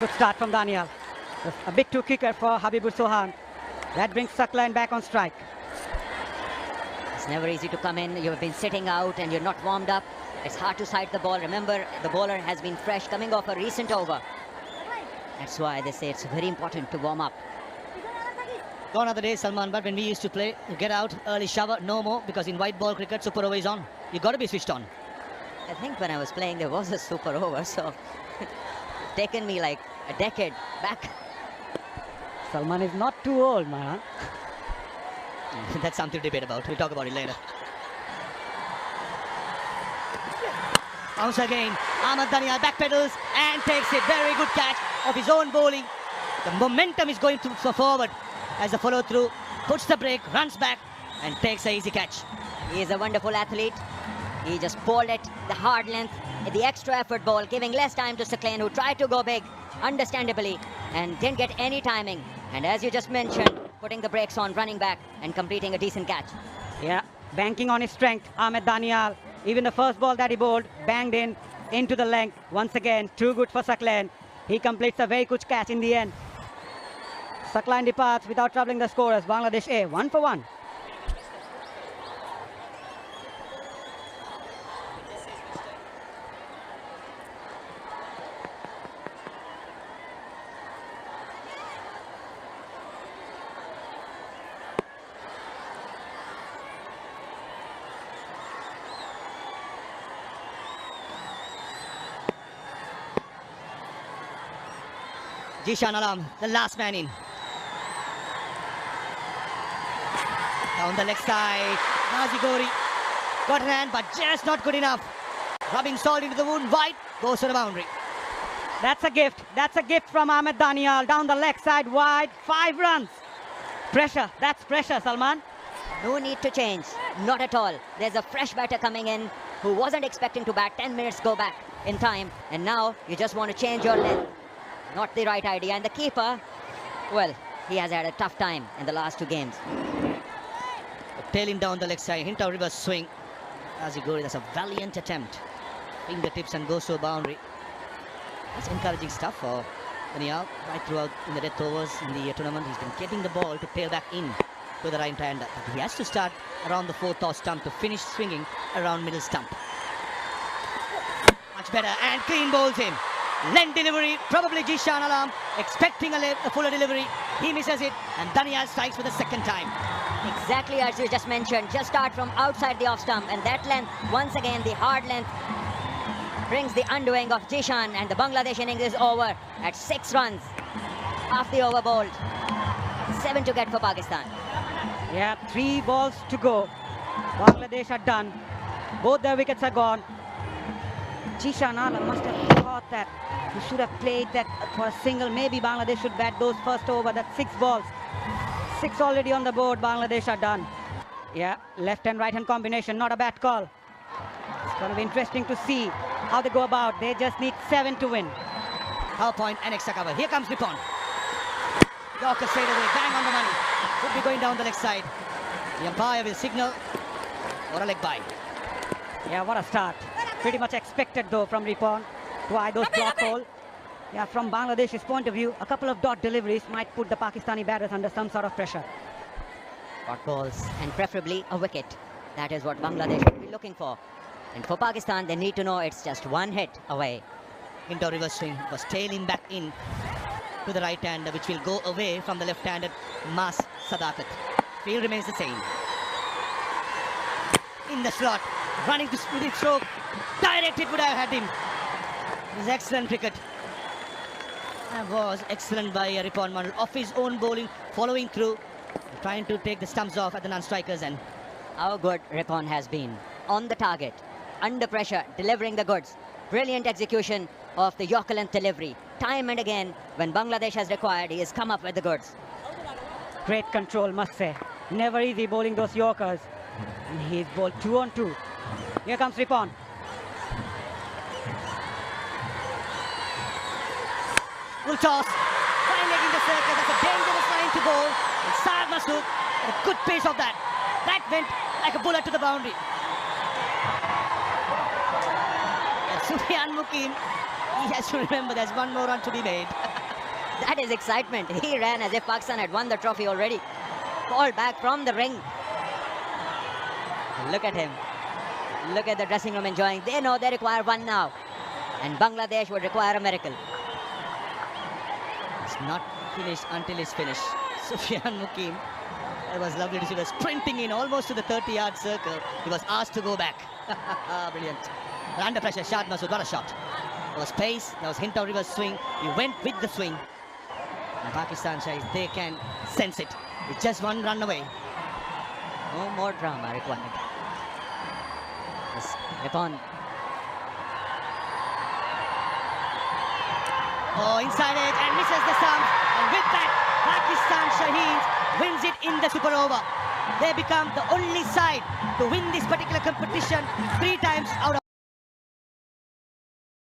Good start from Daniel. A bit too quicker for Habibur Sohan. That brings Saklan back on strike. It's never easy to come in. You've been sitting out and you're not warmed up. It's hard to sight the ball. Remember, the bowler has been fresh, coming off a recent over. That's why they say it's very important to warm up. Gone are the days, Salman, but when we used to play, you get out, early shower, no more, because in white ball cricket, super over is on. You got to be switched on. I think when I was playing, there was a super over, so it's taken me like a decade back. Salman is not too old, man. That's something to debate about. We'll talk about it later. Bounce again. Ahmed Daniel backpedals and takes it. Very good catch of his own bowling. The momentum is going forward as the follow through. Puts the break, runs back and takes an easy catch. He is a wonderful athlete. He just bowled it, the hard length, the extra effort ball, giving less time to Saklan, who tried to go big, understandably, and didn't get any timing. And as you just mentioned, putting the brakes on, running back and completing a decent catch. Yeah, banking on his strength, Ahmed Daniel. Even the first ball that he bowled, banged into the length. Once again, too good for Saklan. He completes a very good catch in the end. Saklan departs without troubling the scorers. Bangladesh A, 1 for 1. Jishan Alam, the last man in. Down the leg side, Nazi Gori got an hand, but just not good enough. Rubbing salt into the wound, wide, goes to the boundary. That's a gift. That's a gift from Ahmed Daniel. Down the leg side, wide, 5 runs. Pressure, that's pressure, Salman. No need to change, not at all. There's a fresh batter coming in who wasn't expecting to bat 10 minutes go back in time, and now you just want to change your length. Not the right idea. And the keeper, well, he has had a tough time in the last 2 games. Tailing down the leg side, hint of reverse swing. Nazi Gori, that's a valiant attempt. Fingertips and goes to a boundary. That's encouraging stuff for Daniel. Right throughout in the death overs in the tournament, he's been getting the ball to tail back in to the right hand. But he has to start around the 4th off stump to finish swinging around middle stump. Much better, and clean bowls him. Length delivery, probably Jishan Alam expecting a fuller delivery. He misses it, and Daniel strikes for the 2nd time. Exactly as you just mentioned, just start from outside the off stump, and that length, once again the hard length, brings the undoing of Jishan, and the Bangladesh innings is over at 6 runs. Half the over bowled, 7 to get for Pakistan. Yeah, 3 balls to go. Bangladesh are done. Both their wickets are gone. Jishan Alam must have thought that he should have played that for a single. Maybe Bangladesh should bat those first over. That's 6 balls. 6 already on the board. Bangladesh are done. Yeah, left and right hand combination. Not a bad call. It's going to be interesting to see how they go about. They just need 7 to win. Power point and extra cover. Here comes Nippon. Yorker straight away. Bang on the money. Could be going down the leg side. The umpire will signal for a leg bye. Yeah, what a start. Pretty much expected though from Ripon. Why those block hole. Yeah, from Bangladesh's point of view, a couple of dot deliveries might put the Pakistani batters under some sort of pressure. Dot balls and preferably a wicket. That is what Bangladesh will be looking for. And for Pakistan, they need to know it's just 1 hit away. Into reverse swing was tailing back in to the right hand, which will go away from the left-handed Mas Sadakat. Field remains the same. In the slot, running to spin stroke. Direct hit would have had him. It was excellent cricket. That was excellent by Ripon Mandal. Off his own bowling, following through, trying to take the stumps off at the non-strikers end. How good Ripon has been. On the target, under pressure, delivering the goods. Brilliant execution of the Yorker length delivery. Time and again, when Bangladesh has required, he has come up with the goods. Great control, must say. Never easy bowling those Yorkers. And he's bowled 2 on 2. Here comes Ripon. Full toss. Fine leg in the circle. That's a dangerous line to bowl. And Saad Masood, a good pace of that. That went like a bullet to the boundary. And Sufyan Mukim, he has to remember there's 1 more run to be made. That is excitement. He ran as if Pakistan had won the trophy already. Called back from the ring. Look at him. Look at the dressing room enjoying. They know they require one now. And Bangladesh would require a miracle. It's not finished until it's finished. Sufyan Mukim. It was lovely to see. He was sprinting in almost to the 30-yard circle. He was asked to go back. Brilliant. But under pressure, Shad Masood, what a shot. There was pace, there was hint of reverse swing. He went with the swing. And Pakistan Shahis, they can sense it. It's just one run away. No more drama required. Yes, Ripon. Oh, inside it and misses the stump. And with that, Pakistan Shaheens wins it in the super over. They become the only side to win this particular competition 3 times out of